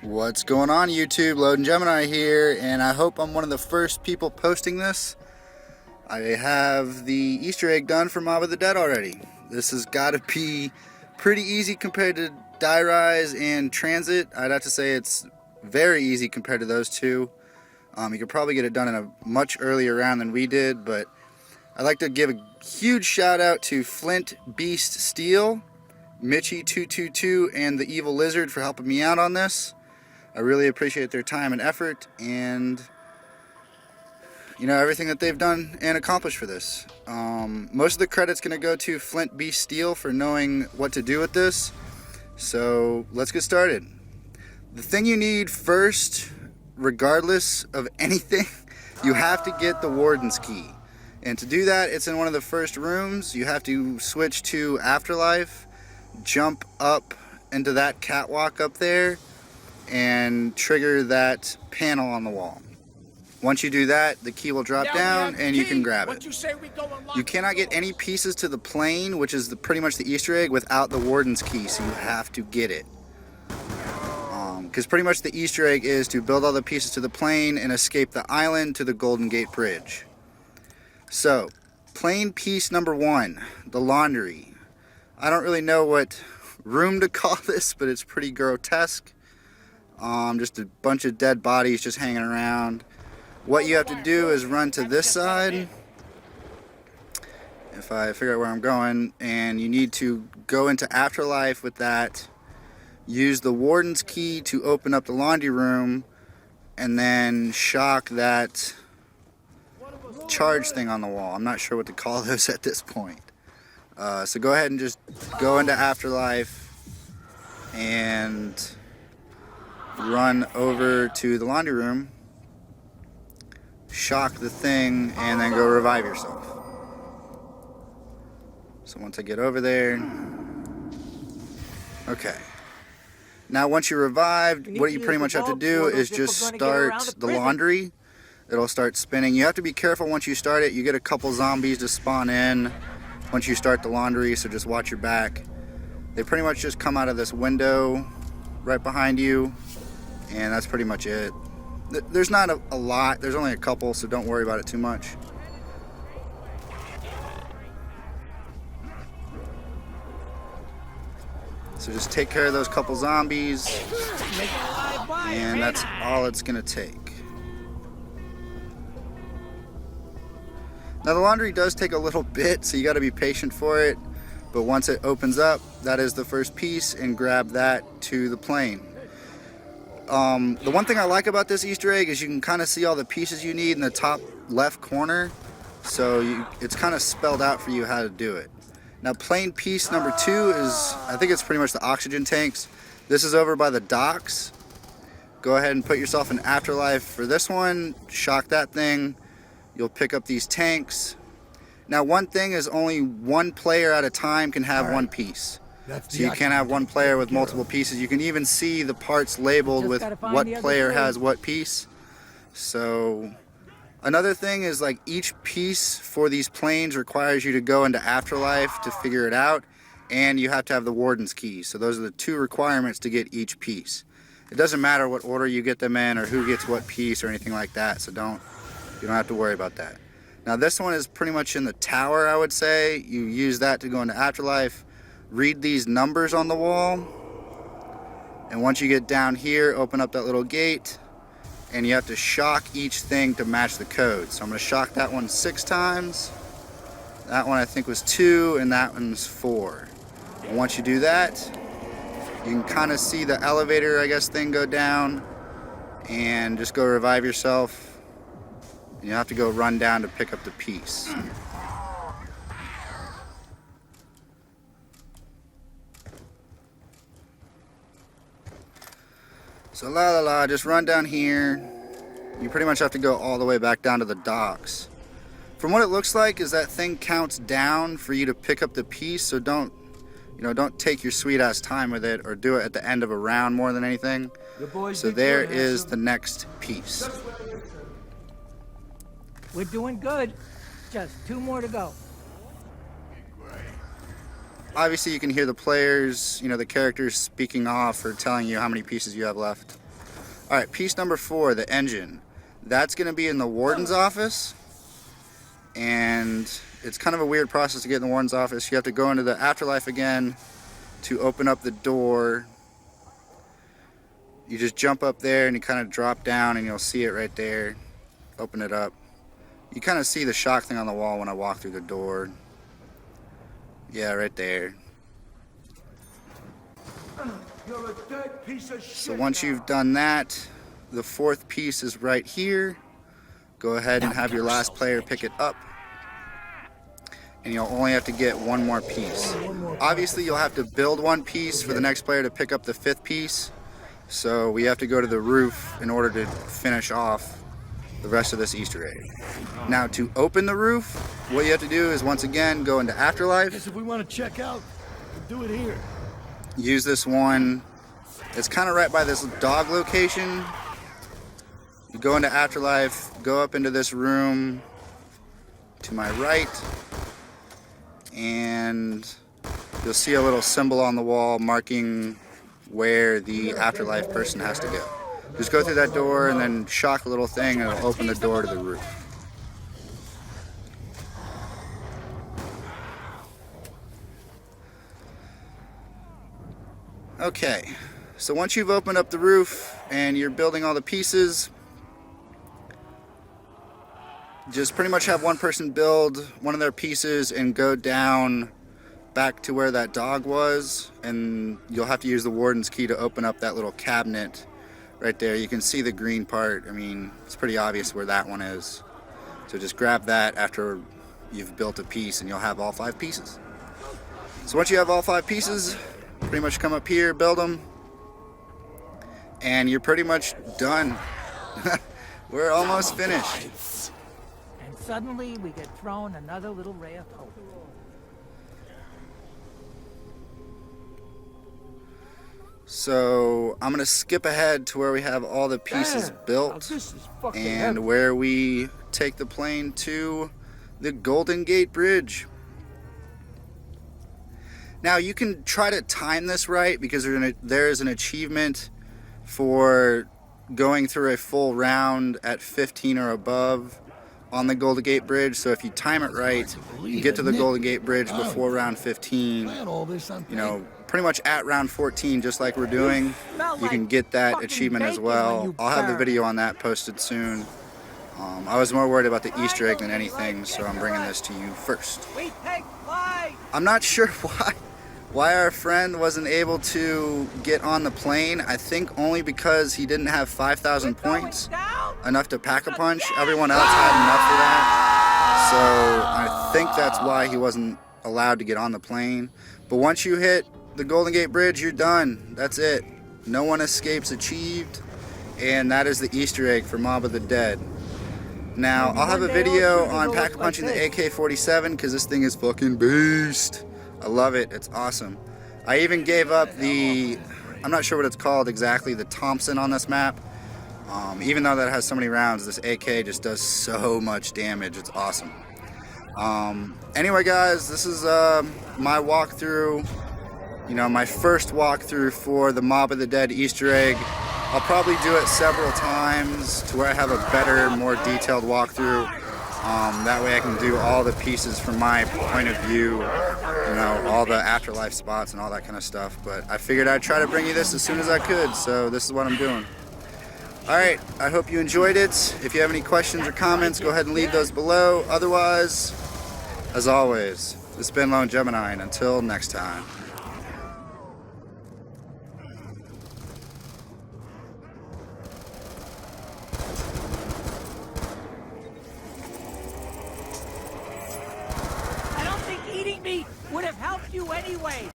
What's going on, YouTube? LoneGemini here, and I hope I'm one of the first people posting this. I have the Easter egg done for Mob of the Dead already. This has got to be pretty easy compared to Die Rise and Transit. I'd have to say it's very easy compared to those two. You could probably get it done in a much earlier round than we did, but I'd like to give a huge shout out to Flint Beast Steel, Mitchie222, and the Evil Lizard for helping me out on this. I really appreciate their time and effort and everything that they've done and accomplished for this. Most of the credit's going to go to Flint Beast Steel for knowing what to do with this. So let's get started. The thing you need first, regardless of anything, you have to get the Warden's key. And to do that, it's in one of the first rooms. You have to switch to Afterlife, jump up into that catwalk up there, and trigger that panel on the wall. Once you do that, the key will drop down and you can grab it. You cannot get any pieces to the plane, which is pretty much the Easter egg, without the Warden's key, so you have to get it. Because pretty much the Easter egg is to build all the pieces to the plane and escape the island to the Golden Gate Bridge. So, plane piece number 1, the laundry. I don't really know what room to call this, but it's pretty grotesque. Just a bunch of dead bodies just hanging around. What you have to do is run to this side, if I figure out where I'm going, and you need to go into Afterlife with that, use the Warden's key to open up the laundry room, and then shock that charge thing on the wall. I'm not sure what to call those at this point. So go ahead and just go into Afterlife and run over to the laundry room, shock the thing, and then go revive yourself. So once I get over there, okay. Now once you're revived, what you pretty much have to do is just start the laundry. It'll start spinning. You have to be careful once you start it. You get a couple zombies to spawn in once you start the laundry, so just watch your back. They pretty much just come out of this window right behind you, and that's pretty much it. There's not a lot, there's only a couple, so don't worry about it too much. So just take care of those couple zombies, and that's all it's gonna take. Now the laundry does take a little bit, so you gotta be patient for it, but once it opens up, that is the first piece, and grab that to the plane. The one thing I like about this Easter egg is you can kind of see all the pieces you need in the top left corner, so it's kind of spelled out for you how to do it. Now plane piece number 2 is, I think it's pretty much the oxygen tanks. This is over by the docks. Go ahead and put yourself in Afterlife for this one, shock that thing, you'll pick up these tanks. Now one thing is only one player at a time can have one piece. So you can't have one player with multiple pieces. You can even see the parts labeled with what player has what piece. So another thing is, like, each piece for these planes requires you to go into Afterlife to figure it out, and you have to have the Warden's key. So those are the 2 requirements to get each piece. It doesn't matter what order you get them in or who gets what piece or anything like that, so you don't have to worry about that. Now this one is pretty much in the tower, I would say. You use that to go into Afterlife. Read these numbers on the wall, and once you get down here, open up that little gate, and you have to shock each thing to match the code. So I'm going to shock that one 6 times, that one I think was 2, and that one's 4. And once you do that, you can kind of see the elevator, I guess, thing go down, and just go revive yourself. You have to go run down to pick up the piece. So just run down here. You pretty much have to go all the way back down to the docks. From what it looks like is that thing counts down for you to pick up the piece, so don't take your sweet ass time with it, or do it at the end of a round more than anything. So there is the next piece. We're doing good. Just 2 more to go. Obviously you can hear the players, the characters speaking off or telling you how many pieces you have left. Alright, piece number 4, the engine. That's going to be in the Warden's office. And it's kind of a weird process to get in the Warden's office. You have to go into the afterlife again to open up the door. You just jump up there and you kind of drop down and you'll see it right there. Open it up. You kind of see the shock thing on the wall when I walk through the door. Yeah, right there. You're a dead piece of shit. So once you've done that, the 4th piece is right here. Go ahead and have your last player pick it up. And you'll only have to get one more piece. Obviously, you'll have to build one piece for the next player to pick up the 5th piece. So we have to go to the roof in order to finish off the rest of this Easter egg. Now, to open the roof, what you have to do is once again go into Afterlife. Guess if we want to check out, we'll do it here. Use this one. It's kind of right by this dog location. You go into Afterlife, go up into this room to my right, and you'll see a little symbol on the wall marking where the Afterlife person has to go. Just go through that door and then shock a little thing and it'll open the door to the roof. Okay, so once you've opened up the roof and you're building all the pieces, just pretty much have one person build one of their pieces and go down back to where that dog was, and you'll have to use the Warden's key to open up that little cabinet right there. You can see the green part. I mean, it's pretty obvious where that one is. So just grab that after you've built a piece and you'll have all 5 pieces. So once you have all 5 pieces, pretty much come up here, build them, and you're pretty much done. We're almost finished. And suddenly we get thrown another little ray of hope. So I'm gonna skip ahead to where we have all the pieces built This is fucking and heavy. where we take the plane to the Golden Gate Bridge. Now you can try to time this right because there is an achievement for going through a full round at 15 or above on the Golden Gate Bridge. So if you time it right, you get to the Golden Gate Bridge before round 15. Plan all this on You know, pretty much at round 14, just like we're doing, you can get that achievement as well. I'll have the video on that posted soon. I was more worried about the Easter egg than anything, so I'm bringing this to you first. We take flight! I'm not sure why our friend wasn't able to get on the plane. I think only because he didn't have 5,000 points, enough to pack a punch. Everyone else had enough for that. So I think that's why he wasn't allowed to get on the plane. But once you hit the Golden Gate Bridge, you're done. That's it. No one escapes achieved. And that is the Easter egg for Mob of the Dead. Now, I'll have a video on pack-a-punching the AK-47 because this thing is fucking beast. I love it. It's awesome. I even gave up the, I'm not sure what it's called exactly, the Thompson on this map. Even though that has so many rounds, this AK just does so much damage. It's awesome. Anyway, guys, this is my walkthrough. You know, my first walkthrough for the Mob of the Dead Easter egg. I'll probably do it several times to where I have a better, more detailed walkthrough. That way I can do all the pieces from my point of view, you know, all the afterlife spots and all that kind of stuff. But I figured I'd try to bring you this as soon as I could, so this is what I'm doing. Alright, I hope you enjoyed it. If you have any questions or comments, go ahead and leave those below. Otherwise, as always, this has been LoneGemini, and until next time. I don't think eating me would have helped you anyway.